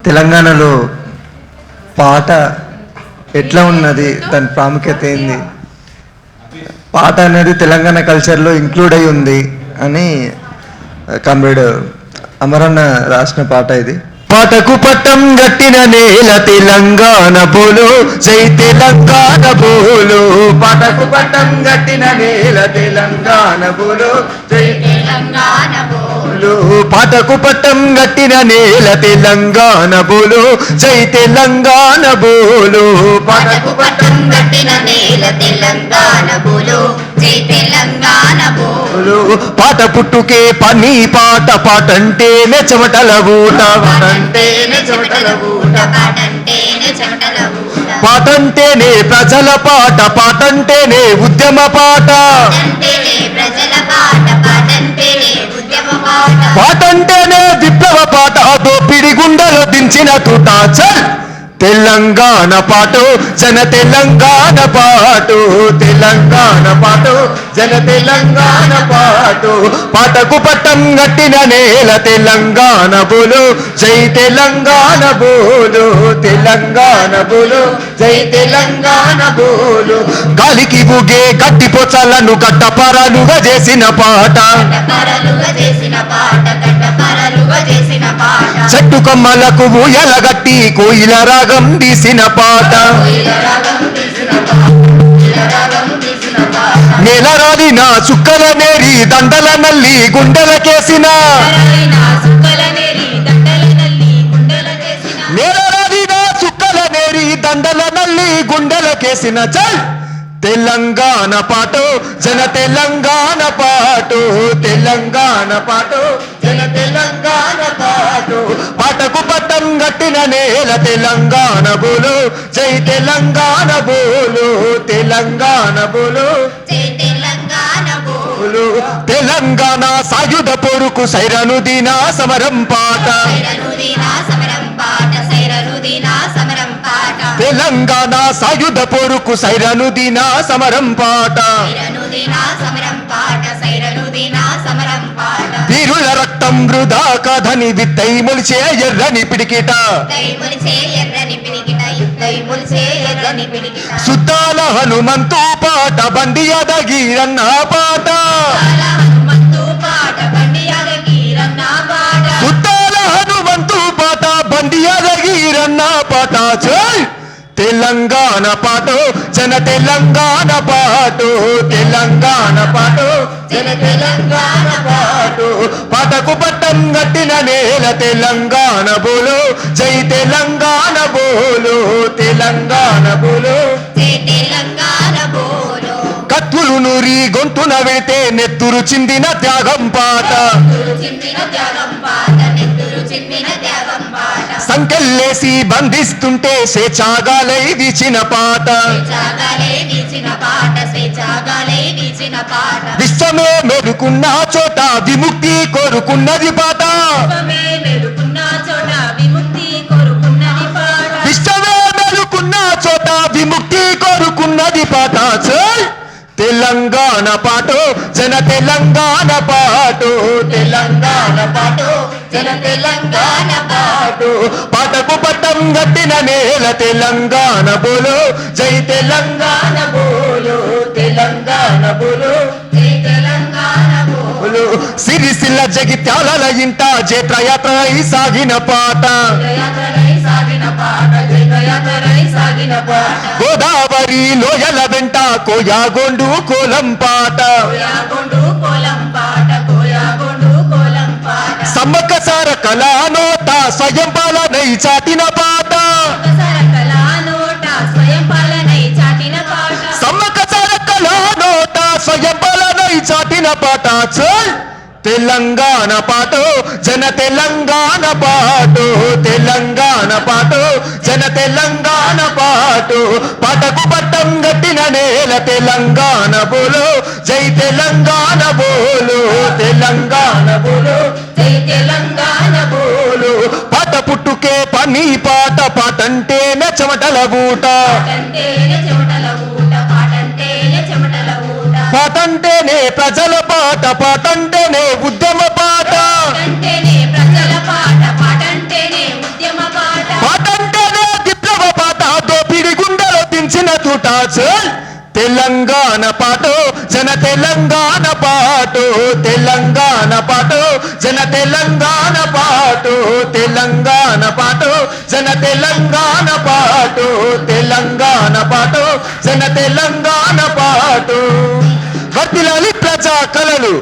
తెలంగాణలో పాట ఎట్లా ఉన్నది, దాని ప్రాముఖ్యత ఏంది, పాట అనేది తెలంగాణ కల్చర్లో ఇంక్లూడ్ అయి ఉంది అని కామ్రేడ్ అమరన్న రాసిన పాట ఇది. పాటకు పట్టం గట్టిన నేల తెలంగాణ బోలు, జై తెలంగాణ బోలు. పాటకు పట్టం గట్టిన నేల తెలంగాణ బోలు, జై తెలంగాణ బోలు. పాటకు పట్టం గట్టిన నేల తెలంగాణ బోలు, జై తెలంగాణ బోలు. పాటకు పట్టం గట్టిన నేల తెలంగాణ బోలు, జై తెలంగాణ బోలు. పాట పుట్టుకే పని పాట, పాటంటేనే చెమటల ఊట, పాటంటేనే చెమటల ఊట, పాటంటేనే చెమటల ఊట. పాటంటేనే ప్రజల పాట, పాటంటేనే ఉద్యమ పాట, పాటంటేనే ప్రజల పాట, పాటంటేనే ఉద్యమ పాట. పాటంటేనే విప్లవ పాట, దోపిడి గుండెలో దించిన తూట. చల్ తెలంగాణ పాటు, జన తెలంగాణ పాటు, తెలంగాణ పాటు, జన తెలంగాణ పాటు. పాటకు పట్టం గట్టిన నేల తెలంగాణ బోలు, జై తెలంగాణ బోలు, తెలంగాణ బోలు, జై తెలంగాణ బోలు. గాలికి ఊగే గట్టి పొచ్చలను గడ్డపరాలుగా చేసిన పాట, కట్టపరలుగా చేసిన పాట, కట్టపరలుగా చేసిన పాట. చెట్టు కొమ్మలకు ఊయలగట్టి కోయిల రాగం తీసిన పాట, కోయిల రాగం తీసిన పాట, కోయిల రాగం తీసిన పాట. నేలరాలిన చుక్కల నేరి దండల నల్లి గుండెలకేసిన, కరవైన సుక్కల నేరి దండల నల్లి గుండెల చేసిన. నేలరాలిన చుక్కల నేరి దండల నల్లి గుండెలకేసిన. చల్ తెలంగాణ పాటు, జన తెలంగాణ పాటు, తెలంగాణ పాటు, జన తెలంగాణ పాటు. పాటకు పట్టం గట్టిన నేల తెలంగాణ బోలు, జై తెలంగాణ బోలు, తెలంగాణ బోలు, జై తెలంగాణ బోలు. తెలంగాణ సాయుధ పోరుకు సైరను దిన సమరం పాట, సైరనుదిన సమరం పాట, సైరనుదిన సమరం పాట. తెలంగాణ సాయుధ పోరుకు సైరను దిన సమరం పాట. సైరనుదిన సమరం పాట, సైరనుదిన సమరం పాట. వీరుల రక్తం వృధా కాదని విత్తై మొలిచే ఎర్రని పిడికిట, యుద్ధై మొలిచే ఎర్రని పిడికిట, యుద్ధై మొలిచే ఎర్రని పిడికిట. సుద్దాల హనుమంతు పాట, బండి యాదగిరన్న పాట, చాలా హనుమంతు పాట, బండి యాదగిరన్న పాట. సుద్దాల హనుమంతు పాట, బండి యాదగిరన్న పాట. జై తెలంగాణ పాటు, జన తెలంగాణ పాటు, తెలంగాణ పాటు, జన తెలంగాణ పాటు. పాటకు పట్టం గట్టిన నేల తెలంగాణ బోలు, జై తెలంగాణ బోలు, తెలంగాణ బోలు. జై తెలంగాణ బోలు. కత్తులు నూరి గొంతున వెళితే నెత్తురు చిందిన త్యాగం పాట, నెత్తురు చిందిన త్యాగం పాట, నెత్తురు చిందిన త్యాగం పాట. సంకెళ్ళేసి బంధిస్తుంటే స్వేచ్ఛాగాలై వీచిన పాట, స్వేచ్ఛాగాలే వీచిన పాట, స్వేచ్ఛాగాలే వీచిన పాట. విశ్వమే మెరుకున్న చోట విముక్తి కోరుకున్నది పాట, విశ్వమే మెలుకున్న చోట విముక్తి కోరుకున్నది పాట. విశ్వమే మెరుకున్న చోట విముక్తి కోరుకున్నది పాట. చల్ తెలంగాణ పాటు, జన తెలంగాణ పాటు, తెలంగాణ పాటు, జన తెలంగాణ పాటు. పాటకు పట్టం గట్టిన నేల తెలంగాణ బోలు, జై తెలంగాణ బోలు, తెలంగాణ బోలు, జై తెలంగాణ బోలు. సిరిసిల్ల జగిత్యాల ఇంట జేత్రయాత్రై సాగిన పాట, జయయాత్రలై సాగిన పాట, జయయాత్రలై సాగిన పాట. గోదావరి లోయల వెంట కోయాగొండు కోలం పాట, కోయాగొండు కోలం పాట, కోయాగొండు కోలం పాట. సమ్మక్క సారకల నోట స్వయం పాలనై చాటిన పాట, సరకల నోట స్వయం పాలనై చాటిన పాట. సమ్మక్క సారకల నోట స్వయం పాలనై చాటిన పాట. చల్ తెలంగాణ పాటు, జన తెలంగాణ పాటు, తెలంగాణ పాటు, జన తెలంగాణ పాటు. పాటకు పట్టం గట్టిన నేల తెలంగాణ బోలు, జై తెలంగాణ బోలు, తెలంగాణ బోలు, జై తెలంగాణ బోలు. పాట పుట్టుకే పని పాట, పాటంటేనే చెమటల ఊట, పాటంటేనే చెమటల ఊట, పాటంటేనే చెమటల ఊట. పాటంటేనే ప్రజల పాట, పాటంటేనే ఉద్యమ పాట, పాటంటేనే ప్రజల పాట, పాటంటేనే ఉద్యమ పాట. పాట చల్ తెలంగాణ పాటు జన తెలంగాణ పాటు తెలంగాణ పాటు జన తెలంగాణ పాటు తెలంగాణ పాటు జన తెలంగాణ పాటు తెలంగాణ పాటు జన తెలంగాణ పాటు వర్ధిల్లాలి ప్రజా కళలు